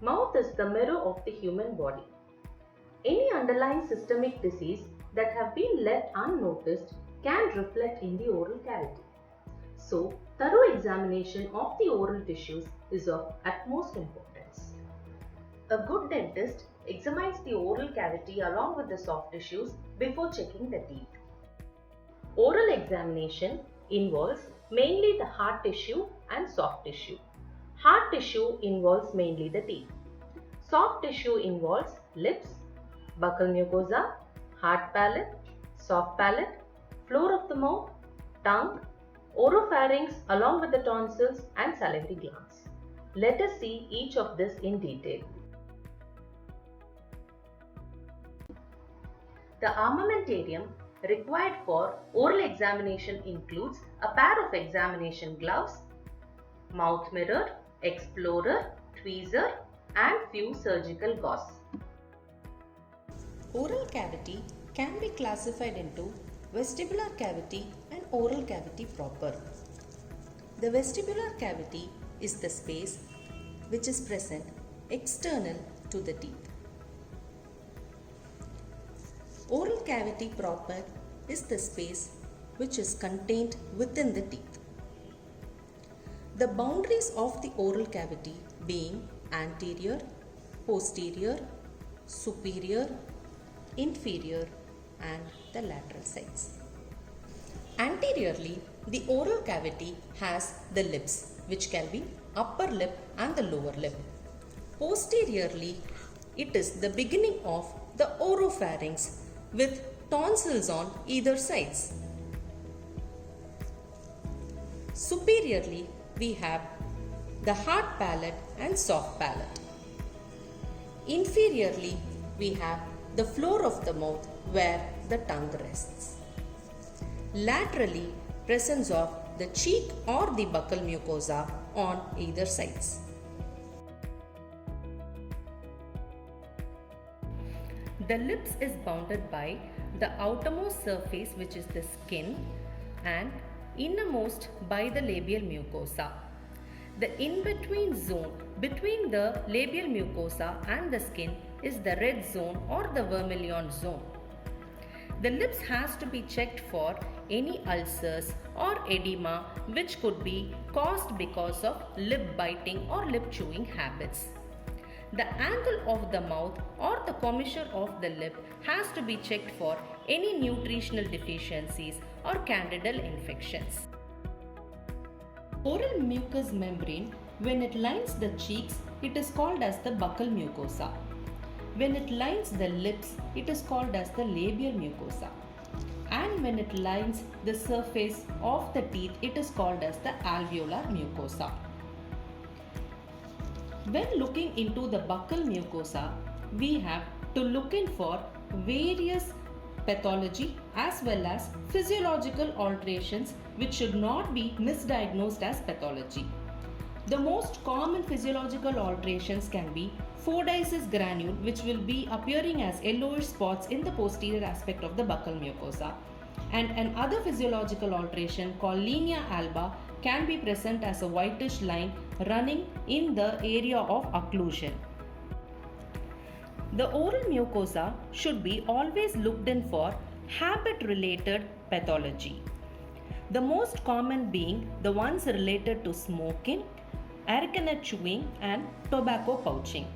Mouth is the mirror of the human body. Any underlying systemic disease that have been left unnoticed can reflect in the oral cavity. So, thorough examination of the oral tissues is of utmost importance. A good dentist examines the oral cavity along with the soft tissues before checking the teeth. Oral examination involves mainly the hard tissue and soft tissue. Hard tissue involves mainly the teeth. Soft tissue involves lips, buccal mucosa, hard palate, soft palate, floor of the mouth, tongue, oropharynx along with the tonsils and salivary glands. Let us see each of this in detail. The armamentarium required for oral examination includes a pair of examination gloves, mouth mirror, explorer, tweezer and few surgical gauze. Oral cavity can be classified into vestibular cavity and oral cavity proper. The vestibular cavity is the space which is present external to the teeth. Oral cavity proper is the space which is contained within the teeth. The boundaries of the oral cavity being anterior, posterior, superior, inferior and the lateral sides. Anteriorly, the oral cavity has the lips which can be upper lip and the lower lip. Posteriorly, it is the beginning of the oropharynx with tonsils on either sides. Superiorly, we have the hard palate and soft palate. Inferiorly, we have the floor of the mouth where the tongue rests. Laterally, presence of the cheek or the buccal mucosa on either sides. The lips is bounded by the outermost surface which is the skin and innermost by the labial mucosa. The in-between zone between the labial mucosa and the skin is the red zone or the vermilion zone. The lips has to be checked for any ulcers or edema which could be caused because of lip biting or lip chewing habits. The angle of the mouth or the commissure of the lip has to be checked for any nutritional deficiencies or candidal infections. Oral mucous membrane, when it lines the cheeks, it is called as the buccal mucosa. When it lines the lips, it is called as the labial mucosa. And when it lines the surface of the teeth, it is called as the alveolar mucosa. When looking into the buccal mucosa, we have to look in for various pathology as well as physiological alterations which should not be misdiagnosed as pathology. The most common physiological alterations can be Fordyce's granule, which will be appearing as yellowish spots in the posterior aspect of the buccal mucosa, and another physiological alteration called linea alba can be present as a whitish line running in the area of occlusion. The oral mucosa should be always looked in for habit-related pathology. The most common being the ones related to smoking, arecanut chewing and tobacco pouching.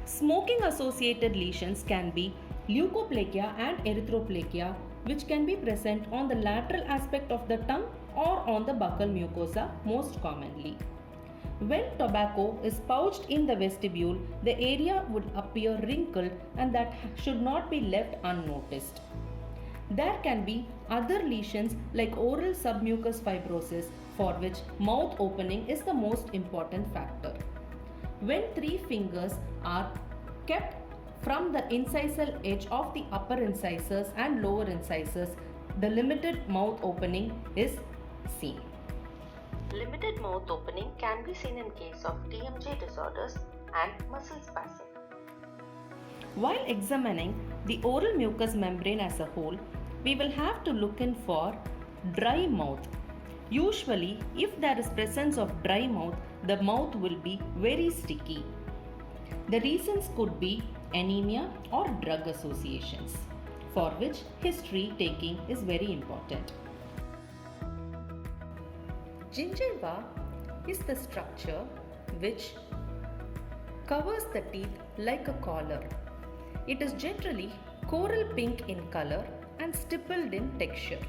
Smoking associated lesions can be leukoplakia and erythroplakia, which can be present on the lateral aspect of the tongue or on the buccal mucosa most commonly. When tobacco is pouched in the vestibule, the area would appear wrinkled and that should not be left unnoticed. There can be other lesions like oral submucous fibrosis, for which mouth opening is the most important factor. When 3 fingers are kept from the incisal edge of the upper incisors and lower incisors, the limited mouth opening is seen. Limited mouth opening can be seen in case of TMJ disorders and muscle spasm. While examining the oral mucous membrane as a whole, we will have to look in for dry mouth. Usually, if there is presence of dry mouth, the mouth will be very sticky. The reasons could be anemia or drug associations, for which history taking is very important. Gingiva is the structure which covers the teeth like a collar. It is generally coral pink in color and stippled in texture.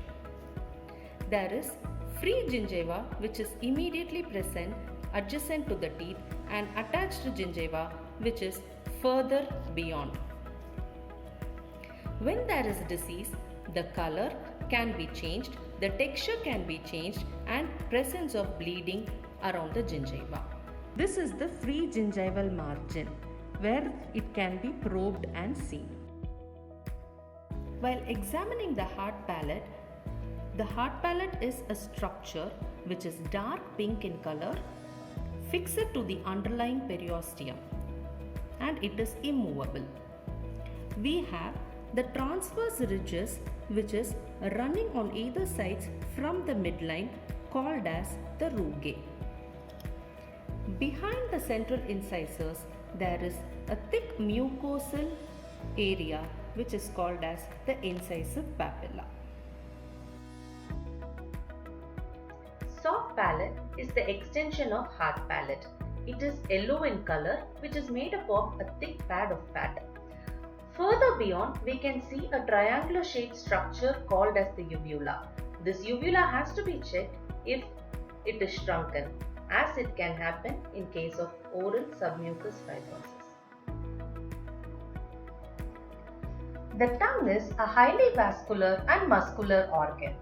There is free gingiva which is immediately present adjacent to the teeth and attached gingiva which is further beyond. When there is disease, the color can be changed, the texture can be changed and presence of bleeding around the gingiva. This is the free gingival margin where it can be probed and seen. While examining the hard palate is a structure which is dark pink in color, fixed to the underlying periosteum, and it is immovable. We have the transverse ridges which is running on either sides from the midline called as the rugae. Behind the central incisors there is a thick mucosal area which is called as the incisive papilla. Soft palate is the extension of hard palate. It is yellow in color which is made up of a thick pad of fat. Further beyond, we can see a triangular shaped structure called as the uvula. This uvula has to be checked if it is shrunken, as it can happen in case of oral submucous fibrosis. The tongue is a highly vascular and muscular organ.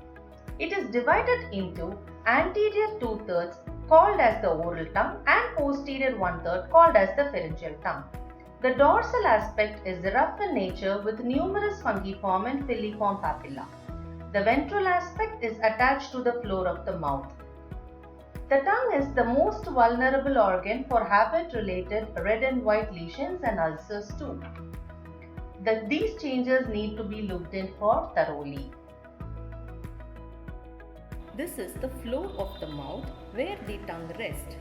It is divided into anterior 2/3 called as the oral tongue and posterior 1/3 called as the pharyngeal tongue. The dorsal aspect is rough in nature with numerous fungiform and filiform papilla. The ventral aspect is attached to the floor of the mouth. The tongue is the most vulnerable organ for habit-related red and white lesions and ulcers too. These changes need to be looked in for thoroughly. This is the floor of the mouth where the tongue rests.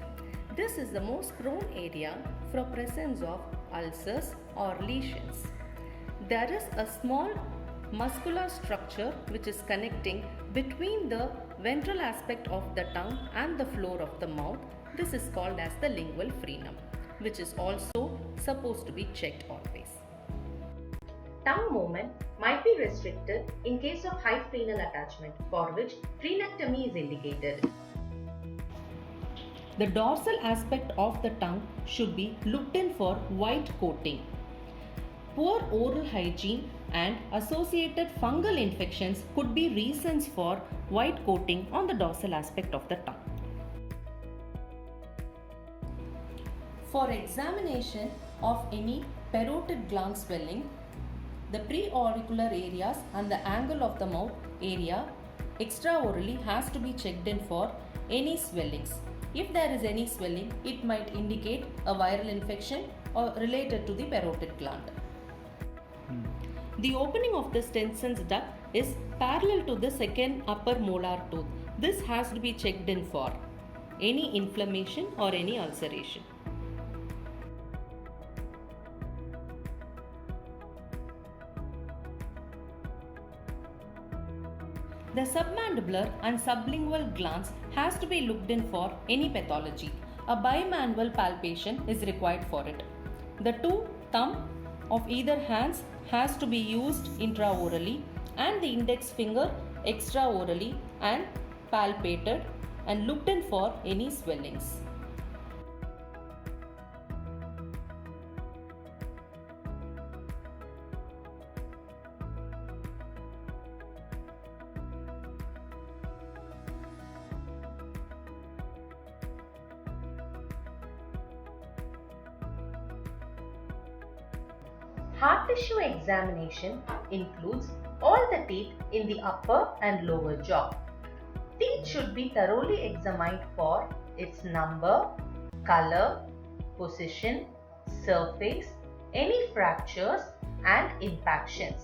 This is the most prone area for presence of ulcers or lesions. There is a small muscular structure which is connecting between the ventral aspect of the tongue and the floor of the mouth. This is called as the lingual frenum, which is also supposed to be checked always. Tongue movement might be restricted in case of high frenal attachment, for which frenectomy is indicated. The dorsal aspect of the tongue should be looked in for white coating. Poor oral hygiene and associated fungal infections could be reasons for white coating on the dorsal aspect of the tongue. For examination of any parotid gland swelling, the preauricular areas and the angle of the mouth area extraorally has to be checked in for any swellings. If there is any swelling, it might indicate a viral infection or related to the parotid gland. The opening of the Stenson's duct is parallel to the second upper molar tooth. This has to be checked in for any inflammation or any ulceration. The submandibular and sublingual glands has to be looked in for any pathology. A bimanual palpation is required for it. The two thumb of either hands has to be used intraorally and the index finger extraorally and palpated and looked in for any swellings. Hard tissue examination includes all the teeth in the upper and lower jaw. Teeth should be thoroughly examined for its number, color, position, surface, any fractures and impactions.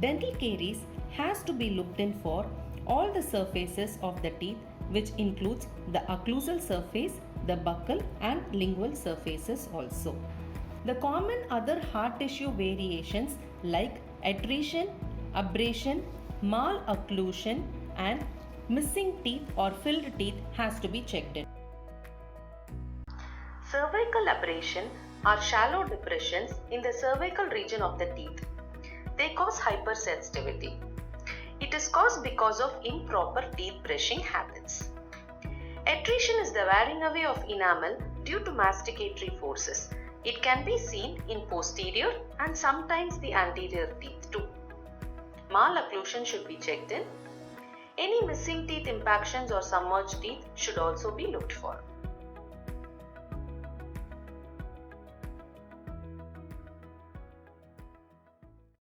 Dental caries has to be looked in for all the surfaces of the teeth, which includes the occlusal surface the buccal and lingual surfaces also. The common other hard tissue variations like attrition, abrasion, malocclusion and missing teeth or filled teeth has to be checked in. Cervical abrasion are shallow depressions in the cervical region of the teeth. They cause hypersensitivity. It is caused because of improper teeth brushing habits. Attrition is the wearing away of enamel due to masticatory forces. It can be seen in posterior and sometimes the anterior teeth too. Malocclusion should be checked in. Any missing teeth impactions or submerged teeth should also be looked for.